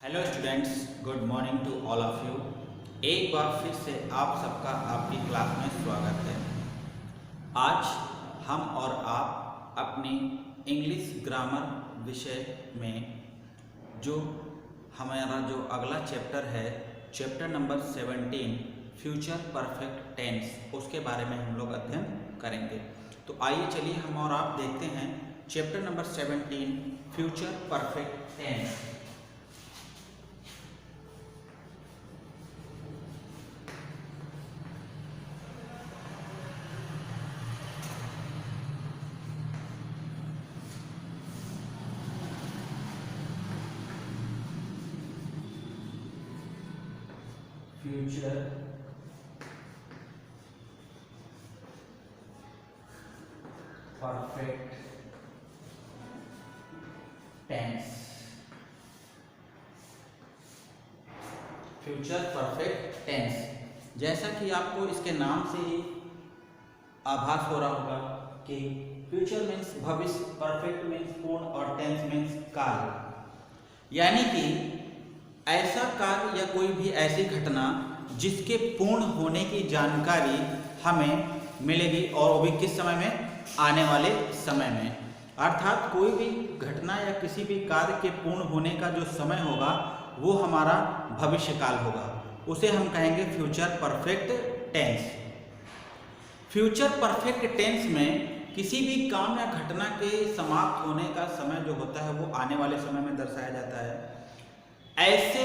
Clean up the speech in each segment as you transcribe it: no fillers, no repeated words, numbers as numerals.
Hello students, good morning to all of you. एक बार फिर से आप सबका आपकी क्लास में स्वागत है। आज हम और आप अपनी इंग्लिश ग्रामर विषय में जो हमारा जो अगला चैप्टर है, chapter number 17 future perfect tense, उसके बारे में हम लोग अध्ययन करेंगे। तो आइए चलिए हम और आप देखते हैं chapter number 17 future perfect tense. Future perfect tense. Future perfect tense, जैसा कि आपको इसके नाम से ही आभास हो रहा होगा कि फ्यूचर मीन्स भविष्य, परफेक्ट मीन्स पूर्ण और टेंस मीन्स काल, यानी कि ऐसा कार्य या कोई भी ऐसी घटना जिसके पूर्ण होने की जानकारी हमें मिलेगी, और वो भी किस समय में? आने वाले समय में। अर्थात कोई भी घटना या किसी भी कार्य के पूर्ण होने का जो समय होगा वो हमारा भविष्य काल होगा, उसे हम कहेंगे future perfect tense. Future perfect tense में किसी भी काम या घटना के समाप्त होने का समय जो होता है वो आने वाले समय में दर्शाया जाता है। ऐसे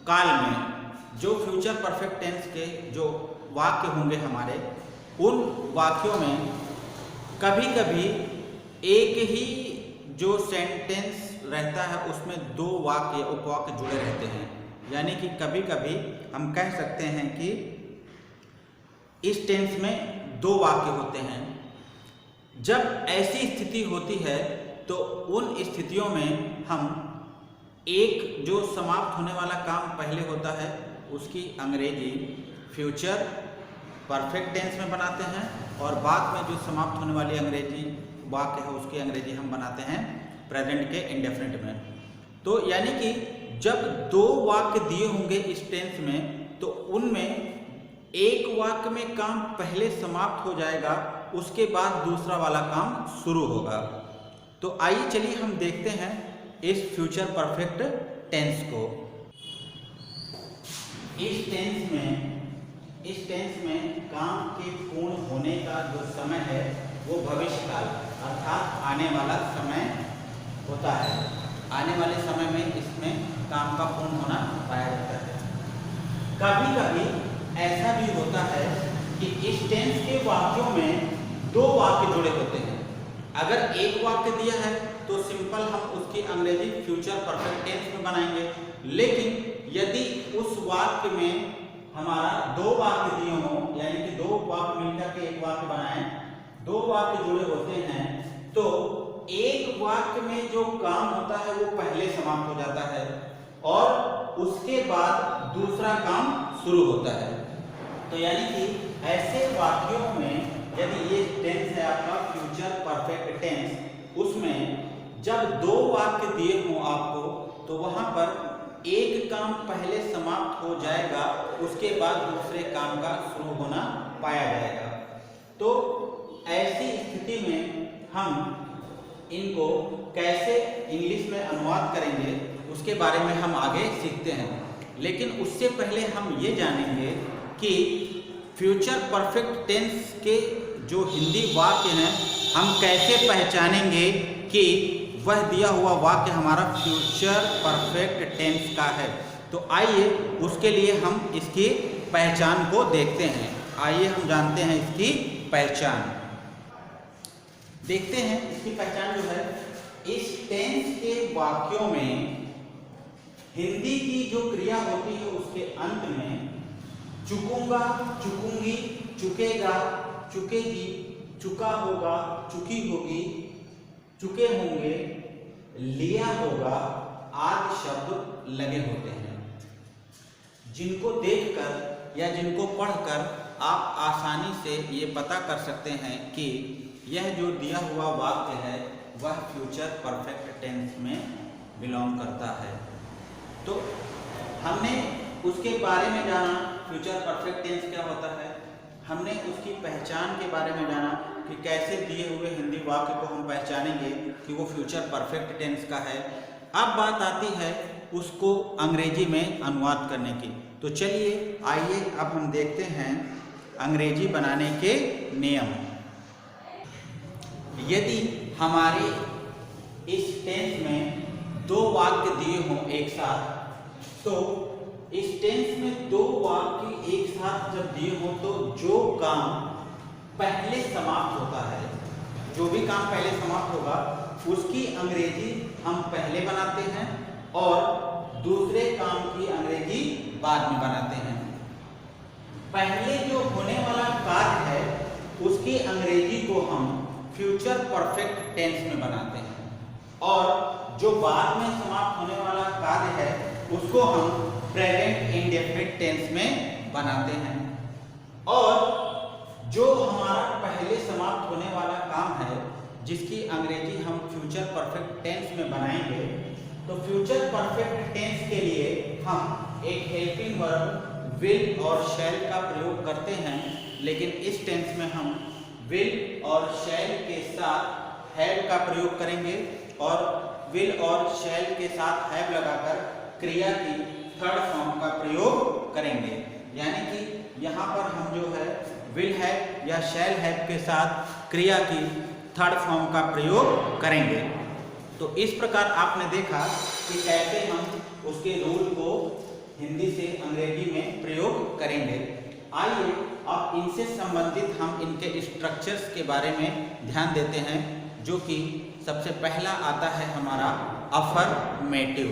काल में जो फ्यूचर परफेक्ट टेंस के जो वाक्य होंगे हमारे, उन वाक्यों में कभी कभी एक ही जो सेंटेंस रहता है उसमें दो वाक्य या उपवाक्य जुड़े रहते हैं। यानी कि कभी कभी हम कह सकते हैं कि इस टेंस में दो वाक्य होते हैं। जब ऐसी स्थिति होती है तो उन स्थितियों में हम एक जो समाप्त होने वाला काम पहले होता है उसकी अंग्रेजी फ्यूचर परफेक्ट टेंस में बनाते हैं, और बाद में जो समाप्त होने वाली अंग्रेजी वाक्य है उसकी अंग्रेजी हम बनाते हैं प्रेजेंट के इंडेफिनिट में। तो यानी कि जब दो वाक्य दिए होंगे इस टेंस में तो उनमें एक वाक्य में काम पहले समाप्त हो जाएगा, उसके बाद दूसरा वाला काम शुरू होगा। तो आइए चलिए हम देखते हैं इस फ्यूचर परफेक्ट टेंस को। इस टेंस में काम के पूर्ण होने का जो समय है वो भविष्य काल अर्थात आने वाला समय होता है। आने वाले समय में इसमें काम का पूर्ण होना पाया जाता है। कभी कभी ऐसा भी होता है कि इस टेंस के वाक्यों में दो वाक्य जुड़े होते हैं। अगर एक वाक्य दिया है तो सिंपल हम उसकी अंग्रेजी फ्यूचर परफेक्ट टेंस में बनाएंगे, लेकिन यदि उस वाक्य में हमारा दो वाक्य दिए हों, यानी कि दो वाक्य मिलकर के एक वाक्य बनाएं, दो वाक्य जुड़े होते हैं, तो एक वाक्य में जो काम होता है वो पहले समाप्त हो जाता है और उसके बाद दूसरा काम शुरू होता है। तो यानी कि ऐसे वाक्यों में यदि ये टेंस है आपका फ्यूचर परफेक्ट टेंस, उसमें जब दो वाक्य दिए हों आपको तो वहां पर एक काम पहले समाप्त हो जाएगा, उसके बाद दूसरे काम का शुरू होना पाया जाएगा। तो ऐसी स्थिति में हम इनको कैसे इंग्लिश में अनुवाद करेंगे उसके बारे में हम आगे सीखते हैं। लेकिन उससे पहले हम ये जानेंगे कि फ्यूचर परफेक्ट टेंस के जो हिंदी वाक्य हैं हम कैसे पहचानेंगे कि वह दिया हुआ वाक्य हमारा फ्यूचर परफेक्ट टेंस का है। तो आइए उसके लिए हम इसकी पहचान को देखते हैं। आइए हम जानते हैं इसकी पहचान। देखते हैं इसकी पहचान जो है। इस टेंस के वाक्यों में हिंदी की जो क्रिया होती है उसके अंत में चुकूंगा, चुकूंगी, चुकेगा, चुकेगी, चुका होगा, चुकी होगी, चुके होंगे, लिया होगा आदि शब्द लगे होते हैं, जिनको देखकर या जिनको पढ़कर आप आसानी से ये पता कर सकते हैं कि यह जो दिया हुआ वाक्य है वह फ्यूचर परफेक्ट टेंस में बिलोंग करता है। तो हमने उसके बारे में जाना, फ्यूचर परफेक्ट टेंस क्या होता है, हमने उसकी पहचान के बारे में जाना कि कैसे दिए हुए हिंदी वाक्य को हम पहचानेंगे कि वो फ्यूचर परफेक्ट टेंस का है। अब बात आती है उसको अंग्रेजी में अनुवाद करने की। तो चलिए आइए अब हम देखते हैं अंग्रेजी बनाने के नियम। यदि हमारे इस टेंस में दो वाक्य दिए हों एक साथ, तो इस टेंस में दो वाक्य एक साथ जब दिए हों तो जो काम पहले समाप्त होता है, जो भी काम पहले समाप्त होगा उसकी अंग्रेजी हम पहले बनाते हैं और दूसरे काम की अंग्रेजी बाद में बनाते हैं। पहले जो होने वाला कार्य है उसकी अंग्रेजी को हम फ्यूचर परफेक्ट टेंस में बनाते हैं और जो बाद में समाप्त होने वाला कार्य है उसको हम प्रेजेंट इंडेफिनिट टेंस में बनाते हैं। और जो हमारा पहले समाप्त होने वाला काम है जिसकी अंग्रेजी हम फ्यूचर परफेक्ट टेंस में बनाएंगे, तो फ्यूचर परफेक्ट टेंस के लिए हम एक हेल्पिंग वर्ब विल और शैल का प्रयोग करते हैं, लेकिन इस टेंस में हम विल और शैल के साथ हैव का प्रयोग करेंगे और विल और शैल के साथ हैव लगाकर क्रिया की थर्ड फॉर्म का प्रयोग करेंगे। यानी कि यहाँ पर हम जो है विल हैव या शैल हैव के साथ क्रिया की थर्ड फॉर्म का प्रयोग करेंगे। तो इस प्रकार आपने देखा कि कैसे हम उसके रूल को हिंदी से अंग्रेजी में प्रयोग करेंगे। आइए अब इनसे संबंधित हम इनके स्ट्रक्चर्स के बारे में ध्यान देते हैं, जो कि सबसे पहला आता है हमारा अफर्मेटिव।